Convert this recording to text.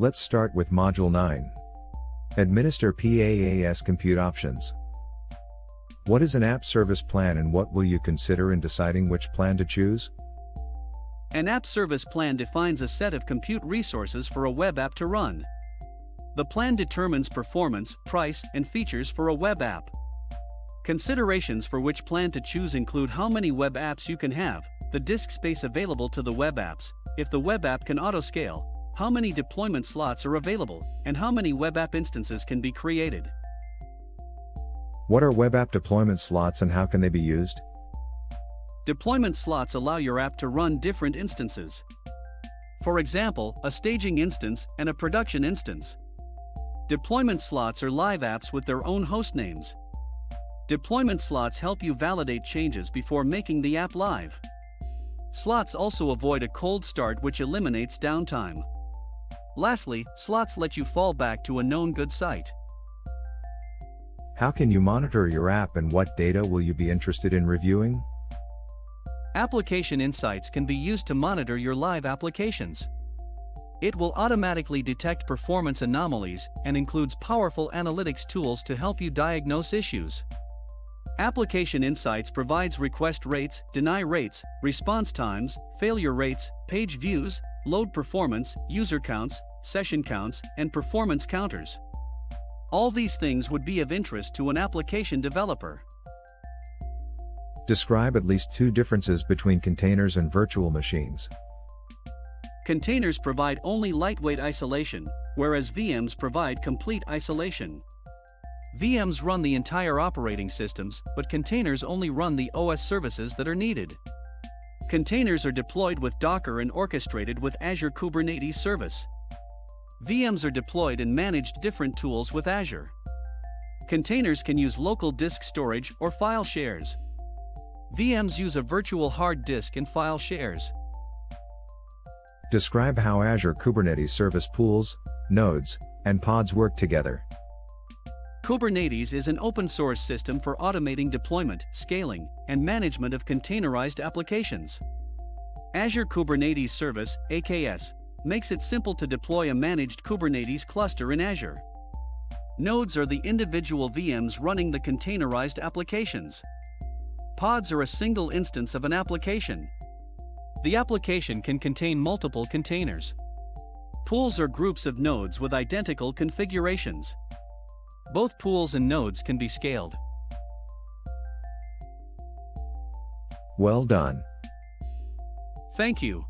Let's start with Module 9. Administer PaaS Compute Options. What is an app service plan and what will you consider in deciding which plan to choose? An app service plan defines a set of compute resources for a web app to run. The plan determines performance, price, and features for a web app. Considerations for which plan to choose include how many web apps you can have, the disk space available to the web apps, if the web app can auto-scale, how many deployment slots are available, and how many web app instances can be created. What are web app deployment slots and how can they be used? Deployment slots allow your app to run different instances. For example, a staging instance and a production instance. Deployment slots are live apps with their own host names. Deployment slots help you validate changes before making the app live. Slots also avoid a cold start, which eliminates downtime. Lastly, slots let you fall back to a known good site. How can you monitor your app and what data will you be interested in reviewing? Application Insights can be used to monitor your live applications. It will automatically detect performance anomalies and includes powerful analytics tools to help you diagnose issues. Application Insights provides request rates, deny rates, response times, failure rates, page views, load performance, user counts, session counts, and performance counters. All these things would be of interest to an application developer. Describe at least two differences between containers and virtual machines. Containers provide only lightweight isolation, whereas VMs provide complete isolation. VMs run the entire operating systems, but containers only run the OS services that are needed. Containers are deployed with Docker and orchestrated with Azure Kubernetes service. VMs are deployed and managed different tools with Azure. Containers can use local disk storage or file shares. VMs use a virtual hard disk and file shares. Describe how Azure Kubernetes service pools, nodes, and pods work together. Kubernetes is an open-source system for automating deployment, scaling, and management of containerized applications. Azure Kubernetes Service, AKS, makes it simple to deploy a managed Kubernetes cluster in Azure. Nodes are the individual VMs running the containerized applications. Pods are a single instance of an application. The application can contain multiple containers. Pools are groups of nodes with identical configurations. Both pools and nodes can be scaled. Well done. Thank you.